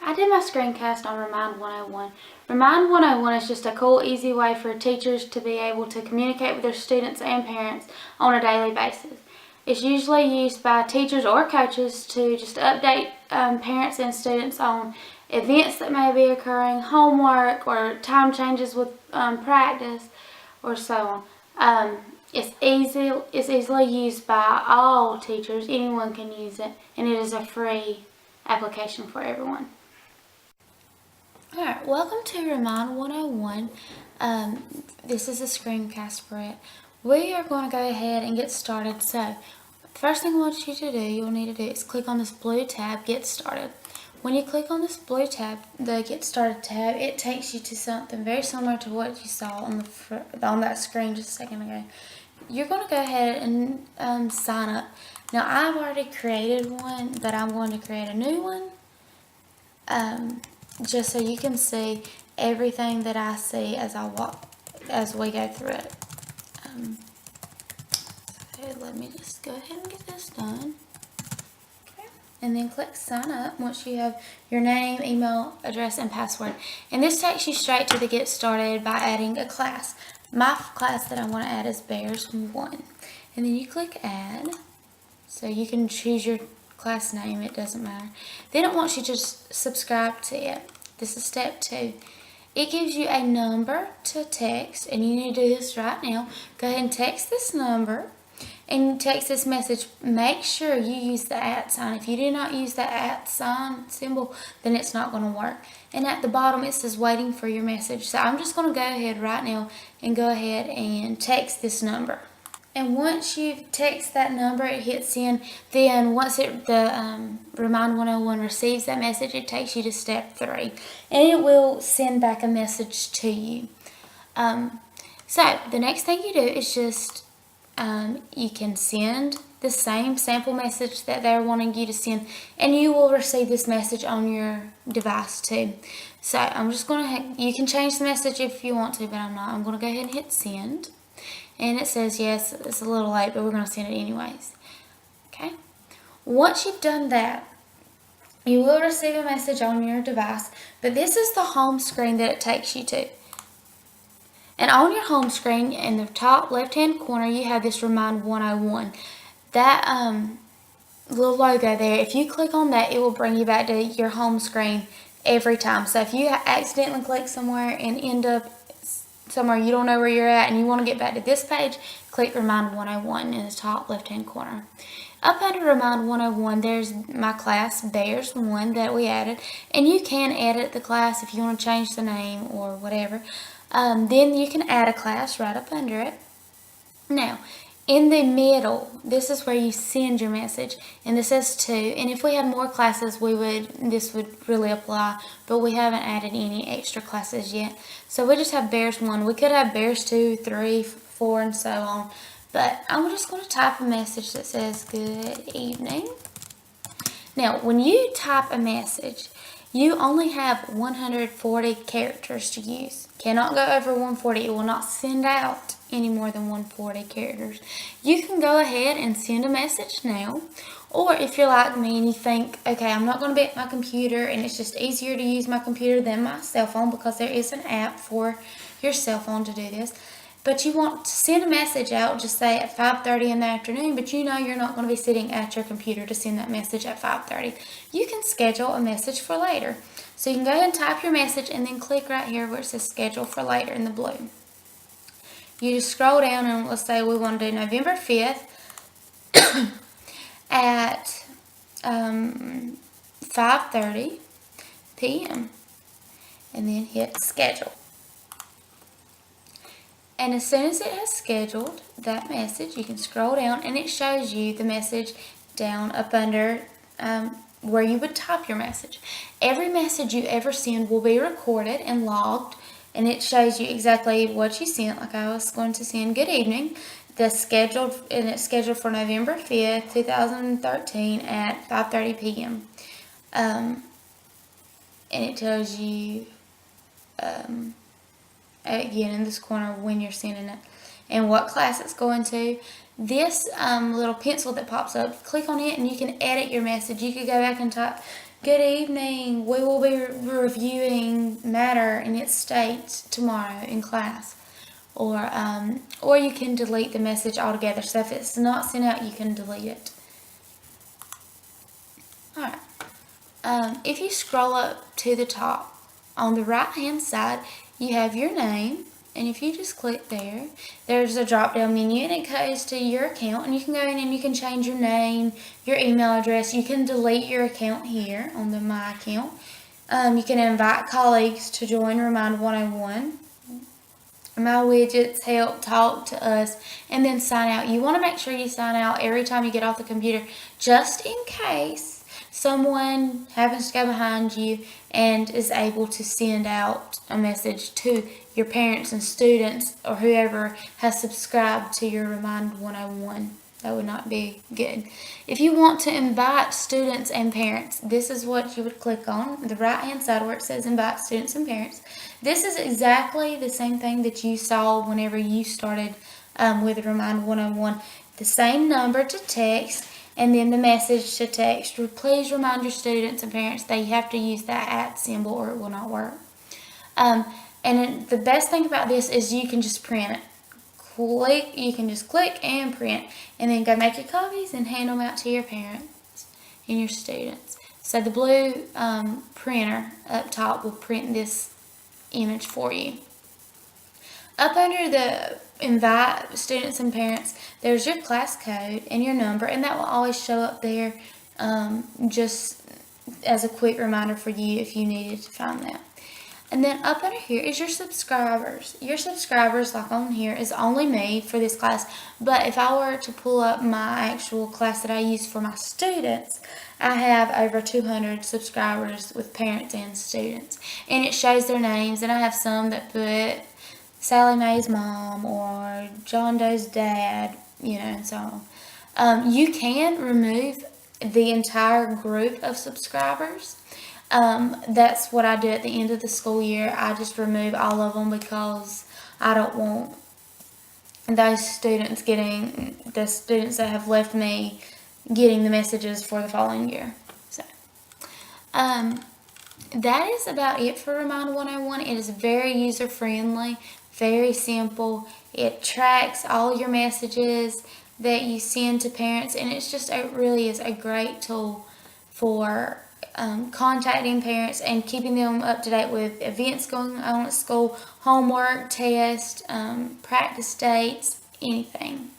I did my screencast on Remind 101. Remind 101 is just a cool, easy way for teachers to be able to communicate with their students and parents on a daily basis. It's usually used by teachers or coaches to just update parents and students on events that may be occurring, homework, or time changes with practice, or so on. It's easily used by all teachers. Anyone can use it, and it is a free application for everyone. Alright, welcome to Remind 101. This is a screencast for it. We are going to go ahead and get started. So, the first thing I want you to do, you'll need to do is click on this blue tab, Get Started. When you click on this blue tab, the Get Started tab, it takes you to something very similar to what you saw on that screen just a second ago. You're going to go ahead and sign up. Now, I've already created one, but I'm going to create a new one. Just so you can see everything that I see as we go through it. So let me just go ahead and get this done. Okay. And then click sign up once you have your name, email, address, and password. And this takes you straight to the Get Started by adding a class. My class that I want to add is Bears 1. And then you click add. So you can choose your class name, it doesn't matter. Then it wants you to subscribe to it. This is step 2. It gives you a number to text, and you need to do this right now. Go ahead and text this number and text this message. Make sure you use the @ sign. If you do not use the @ sign symbol, then it's not going to work. And at the bottom it says waiting for your message. So I'm just going to go ahead right now and go ahead and text this number. And once you text that number, it hits send. Then once the Remind 101 receives that message, it takes you to step 3. And it will send back a message to you. So the next thing you do is just, you can send the same sample message that they're wanting you to send. And you will receive this message on your device too. So I'm just going to, you can change the message if you want to, but I'm not. I'm going to go ahead and hit send. And it says, yes, it's a little late, but we're going to send it anyways. Okay? Once you've done that, you will receive a message on your device, but this is the home screen that it takes you to. And on your home screen, in the top left-hand corner, you have this Remind 101. That little logo there, if you click on that, it will bring you back to your home screen every time. So if you accidentally click somewhere and end up somewhere you don't know where you're at and you want to get back to this page, click Remind 101 in the top left hand corner. Up under Remind 101, there's my class, Bears 1, that we added. And you can edit the class if you want to change the name or whatever. Then you can add a class right up under it. Now, in the middle, this is where you send your message, and this says 2. And if we had more classes, this would really apply, but we haven't added any extra classes yet. So we just have Bears 1. We could have Bears 2, 3, 4, and so on. But I'm just going to type a message that says, good evening. Now, when you type a message, you only have 140 characters to use. Cannot go over 140. It will not send out any more than 140 characters. You can go ahead and send a message now. Or if you're like me and you think, okay, I'm not going to be at my computer and it's just easier to use my computer than my cell phone because there is an app for your cell phone to do this. But you want to send a message out, just say at 5:30 in the afternoon, but you know you're not going to be sitting at your computer to send that message at 5:30. You can schedule a message for later. So you can go ahead and type your message and then click right here where it says schedule for later in the blue. You just scroll down and let's say we want to do November 5th at 5:30 p.m. and then hit schedule. And as soon as it has scheduled that message, you can scroll down and it shows you the message down up under where you would type your message. Every message you ever send will be recorded and logged, and it shows you exactly what you sent. Like I was going to send good evening. It's scheduled for November 5th, 2013 at 5:30 p.m. And it tells you again in this corner when you're sending it and what class it's going to. This little pencil that pops up, click on it and you can edit your message. You could go back and type good evening, we will be reviewing matter in its state tomorrow in class. Or you can delete the message altogether. So if it's not sent out, you can delete it. Alright. If you scroll up to the top, on the right hand side, you have your name. And if you just click there, there's a drop down menu and it goes to your account. And you can go in and you can change your name, your email address. You can delete your account here on the My Account. You can invite colleagues to join Remind101. My widgets help talk to us, and then sign out. You want to make sure you sign out every time you get off the computer, just in case someone happens to go behind you and is able to send out a message to your parents and students or whoever has subscribed to your Remind101. That would not be good. If you want to invite students and parents, this is what you would click on the right hand side where it says invite students and parents. This is exactly the same thing that you saw whenever you started with Remind101. The same number to text and then the message to text. Please remind your students and parents that you have to use that @ symbol or it will not work. And the best thing about this is you can just print it. You can just click and print, and then go make your copies and hand them out to your parents and your students. So the blue printer up top will print this image for you. Up under the invite students and parents, there's your class code and your number, and that will always show up there just as a quick reminder for you if you needed to find that. And then up under here is your subscribers. Your subscribers, like on here, is only me for this class. But if I were to pull up my actual class that I use for my students, I have over 200 subscribers with parents and students. And it shows their names. And I have some that put Sally Mae's mom or John Doe's dad, and so on. You can remove the entire group of subscribers. That's what I do at the end of the school year. I just remove all of them because I don't want the students that have left me getting the messages for the following year. So, that is about it for Remind101. It is very user friendly, very simple. It tracks all your messages that you send to parents, and it really is a great tool for contacting parents and keeping them up to date with events going on at school, homework, tests, practice dates, anything.